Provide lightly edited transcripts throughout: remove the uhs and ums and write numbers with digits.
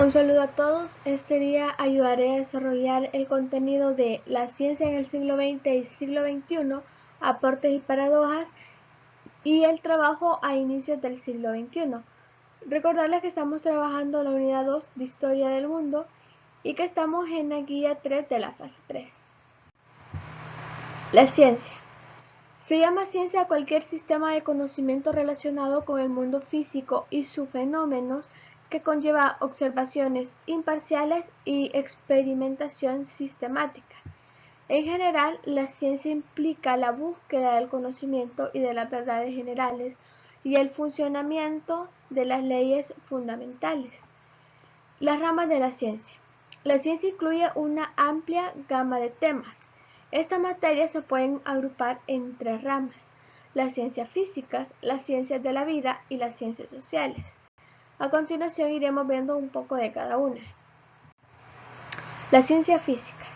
Un saludo a todos. Este día ayudaré a desarrollar el contenido de la ciencia en el siglo XX y siglo XXI, aportes y paradojas, y el trabajo a inicios del siglo XXI. Recordarles que estamos trabajando en la unidad 2 de Historia del Mundo y que estamos en la guía 3 de la fase 3. La ciencia. Se llama ciencia a cualquier sistema de conocimiento relacionado con el mundo físico y sus fenómenos que conlleva observaciones imparciales y experimentación sistemática. En general, la ciencia implica la búsqueda del conocimiento y de las verdades generales y el funcionamiento de las leyes fundamentales. Las ramas de la ciencia. La ciencia incluye una amplia gama de temas. Estas materias se pueden agrupar en tres ramas: las ciencias físicas, las ciencias de la vida y las ciencias sociales. A continuación iremos viendo un poco de cada una. Las ciencias físicas.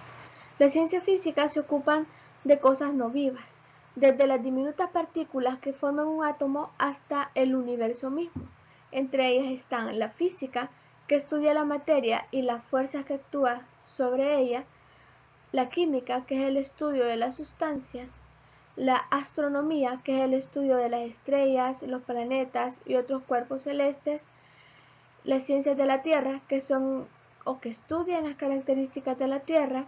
Las ciencias físicas se ocupan de cosas no vivas, desde las diminutas partículas que forman un átomo hasta el universo mismo. Entre ellas están la física, que estudia la materia y las fuerzas que actúan sobre ella; la química, que es el estudio de las sustancias; la astronomía, que es el estudio de las estrellas, los planetas y otros cuerpos celestes; las ciencias de la Tierra, que son o que estudian las características de la Tierra;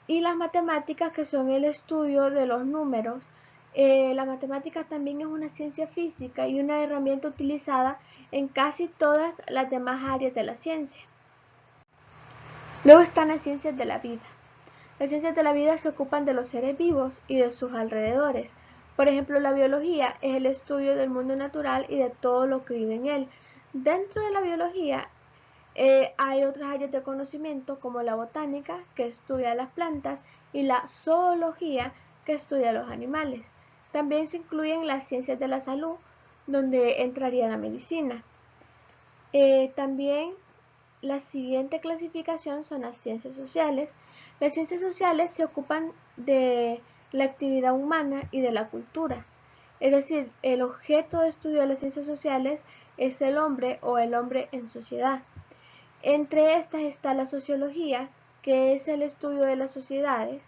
y las matemáticas, que son el estudio de los números. La matemática también es una ciencia física y una herramienta utilizada en casi todas las demás áreas de la ciencia. Luego están las ciencias de la vida. Las ciencias de la vida se ocupan de los seres vivos y de sus alrededores. Por ejemplo, la biología es el estudio del mundo natural y de todo lo que vive en él. Dentro de la biología hay otras áreas de conocimiento como la botánica, que estudia las plantas, y la zoología, que estudia los animales. También se incluyen las ciencias de la salud, donde entraría la medicina. También la siguiente clasificación son las ciencias sociales. Las ciencias sociales se ocupan de la actividad humana y de la cultura. Es decir, el objeto de estudio de las ciencias sociales es el hombre o el hombre en sociedad. Entre estas está la sociología, que es el estudio de las sociedades.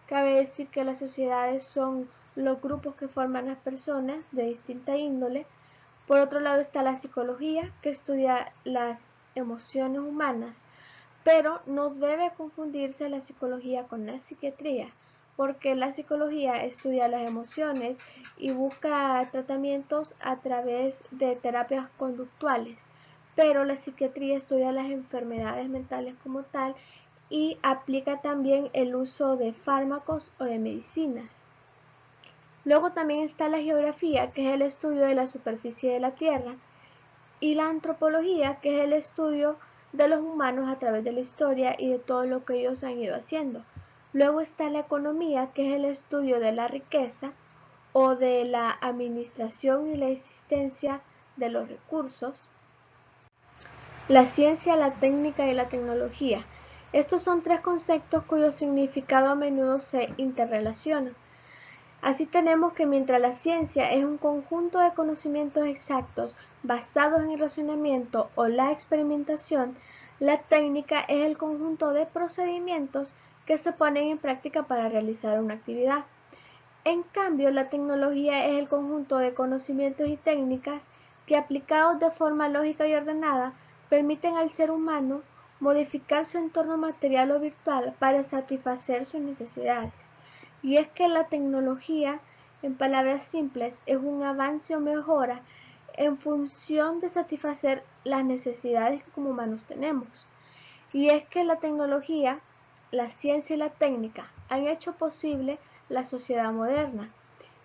Cabe decir que las sociedades son los grupos que forman las personas de distinta índole. Por otro lado está la psicología, que estudia las emociones humanas, pero no debe confundirse la psicología con la psiquiatría, porque la psicología estudia las emociones y busca tratamientos a través de terapias conductuales, pero la psiquiatría estudia las enfermedades mentales como tal y aplica también el uso de fármacos o de medicinas. Luego también está la geografía, que es el estudio de la superficie de la Tierra, y la antropología, que es el estudio de los humanos a través de la historia y de todo lo que ellos han ido haciendo. Luego está la economía, que es el estudio de la riqueza o de la administración y la existencia de los recursos. La ciencia, la técnica y la tecnología. Estos son tres conceptos cuyo significado a menudo se interrelacionan. Así tenemos que mientras la ciencia es un conjunto de conocimientos exactos basados en el razonamiento o la experimentación, la técnica es el conjunto de procedimientos que se ponen en práctica para realizar una actividad. En cambio, la tecnología es el conjunto de conocimientos y técnicas que, aplicados de forma lógica y ordenada, permiten al ser humano modificar su entorno material o virtual para satisfacer sus necesidades. Y es que la tecnología, en palabras simples, es un avance o mejora en función de satisfacer las necesidades que como humanos tenemos. Y es que la tecnología, la ciencia y la técnica han hecho posible la sociedad moderna.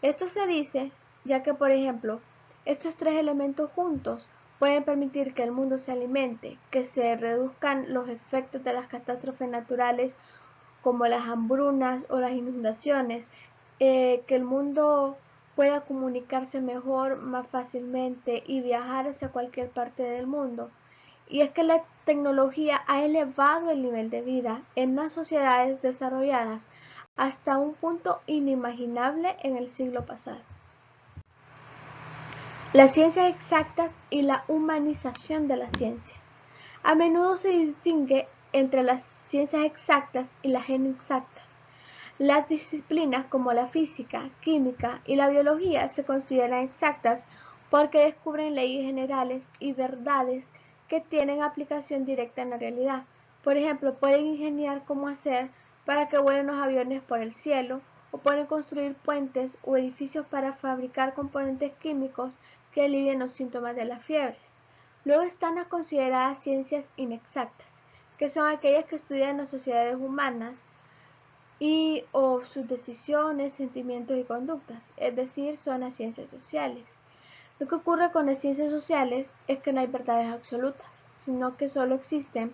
Esto se dice ya que, por ejemplo, estos tres elementos juntos pueden permitir que el mundo se alimente, que se reduzcan los efectos de las catástrofes naturales como las hambrunas o las inundaciones, que el mundo pueda comunicarse mejor, más fácilmente y viajar hacia cualquier parte del mundo. Y es que la tecnología ha elevado el nivel de vida en las sociedades desarrolladas hasta un punto inimaginable en el siglo pasado. Las ciencias exactas y la humanización de la ciencia. A menudo se distingue entre las ciencias exactas y las inexactas. Las disciplinas como la física, química y la biología se consideran exactas porque descubren leyes generales y verdades que tienen aplicación directa en la realidad. Por ejemplo, pueden ingeniar cómo hacer para que vuelen los aviones por el cielo, o pueden construir puentes o edificios para fabricar componentes químicos que alivien los síntomas de las fiebres. Luego están las consideradas ciencias inexactas, que son aquellas que estudian las sociedades humanas o sus decisiones, sentimientos y conductas, es decir, son las ciencias sociales. Lo que ocurre con las ciencias sociales es que no hay verdades absolutas, sino que solo existen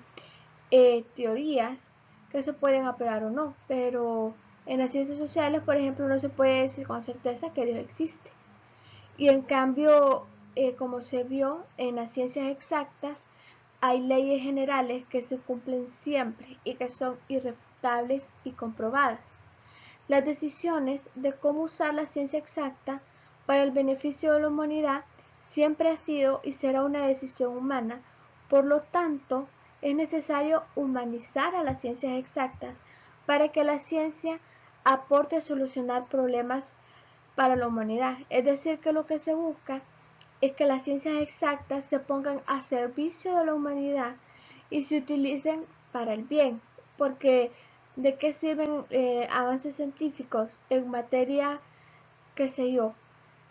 teorías que se pueden apelar o no, pero en las ciencias sociales, por ejemplo, no se puede decir con certeza que Dios existe. Y en cambio, como se vio en las ciencias exactas, hay leyes generales que se cumplen siempre y que son irrefutables y comprobadas. Las decisiones de cómo usar la ciencia exacta para el beneficio de la humanidad siempre ha sido y será una decisión humana. Por lo tanto, es necesario humanizar a las ciencias exactas para que la ciencia aporte a solucionar problemas para la humanidad. Es decir, que lo que se busca es que las ciencias exactas se pongan a servicio de la humanidad y se utilicen para el bien, porque ¿de qué sirven avances científicos en materia, qué sé yo,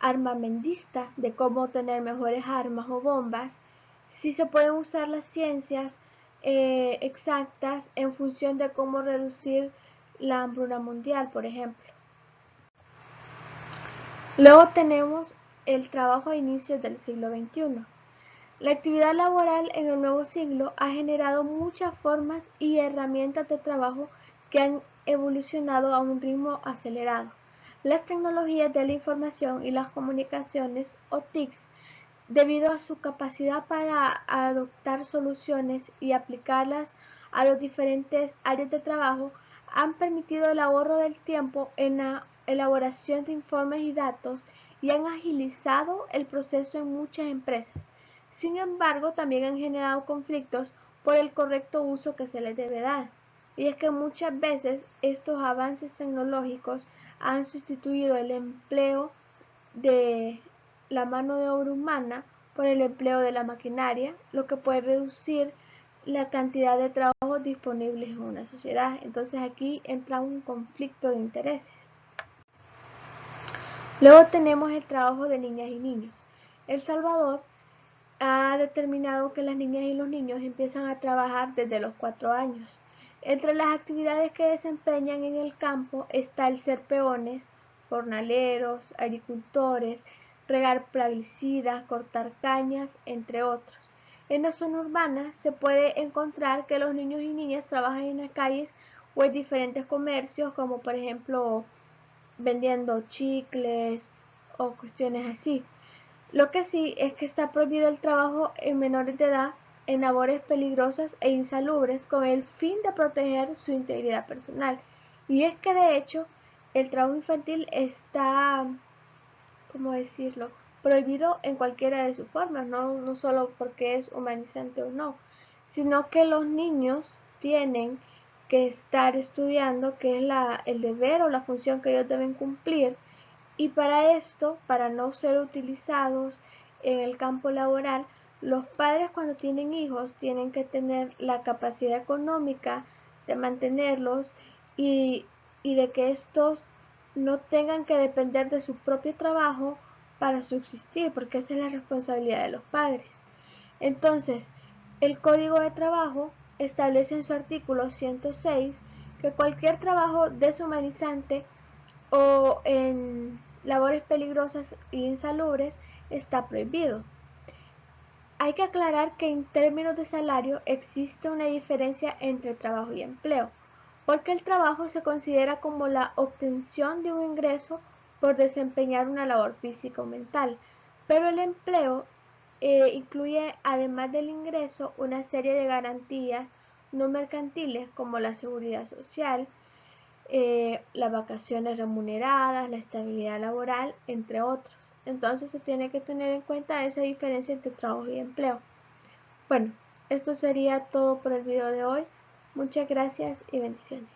armamentista, de cómo tener mejores armas o bombas, si se pueden usar las ciencias exactas en función de cómo reducir la hambruna mundial, por ejemplo? Luego tenemos el trabajo a inicios del siglo XXI. La actividad laboral en el nuevo siglo ha generado muchas formas y herramientas de trabajo que han evolucionado a un ritmo acelerado. Las tecnologías de la información y las comunicaciones o TICs, debido a su capacidad para adoptar soluciones y aplicarlas a los diferentes áreas de trabajo, han permitido el ahorro del tiempo en la elaboración de informes y datos y han agilizado el proceso en muchas empresas. Sin embargo, también han generado conflictos por el correcto uso que se les debe dar. Y es que muchas veces estos avances tecnológicos han sustituido el empleo de la mano de obra humana por el empleo de la maquinaria, lo que puede reducir la cantidad de trabajos disponibles en una sociedad. Entonces aquí entra un conflicto de intereses. Luego tenemos el trabajo de niñas y niños. El Salvador ha determinado que las niñas y los niños empiezan a trabajar desde los 4 años. Entre las actividades que desempeñan en el campo está el ser peones, jornaleros, agricultores, regar plaguicidas, cortar cañas, entre otros. En la zona urbana se puede encontrar que los niños y niñas trabajan en las calles o en diferentes comercios, como por ejemplo vendiendo chicles o cuestiones así. Lo que sí es que está prohibido el trabajo en menores de edad en labores peligrosas e insalubres con el fin de proteger su integridad personal. Y es que de hecho el trabajo infantil está, ¿cómo decirlo?, prohibido en cualquiera de sus formas, no solo porque es humanizante o no, sino que los niños tienen que estar estudiando, que es el deber o la función que ellos deben cumplir, y para esto, para no ser utilizados en el campo laboral, los padres cuando tienen hijos tienen que tener la capacidad económica de mantenerlos y, y de que estos no tengan que depender de su propio trabajo para subsistir, porque esa es la responsabilidad de los padres. Entonces, el Código de Trabajo establece en su artículo 106 que cualquier trabajo deshumanizante o en labores peligrosas e insalubres está prohibido. Hay que aclarar que en términos de salario existe una diferencia entre trabajo y empleo, porque el trabajo se considera como la obtención de un ingreso por desempeñar una labor física o mental, pero el empleo incluye, además del ingreso, una serie de garantías no mercantiles como la seguridad social, las vacaciones remuneradas, la estabilidad laboral, entre otros. Entonces se tiene que tener en cuenta esa diferencia entre trabajo y empleo. Bueno, Esto sería todo por el video de hoy. Muchas gracias y bendiciones.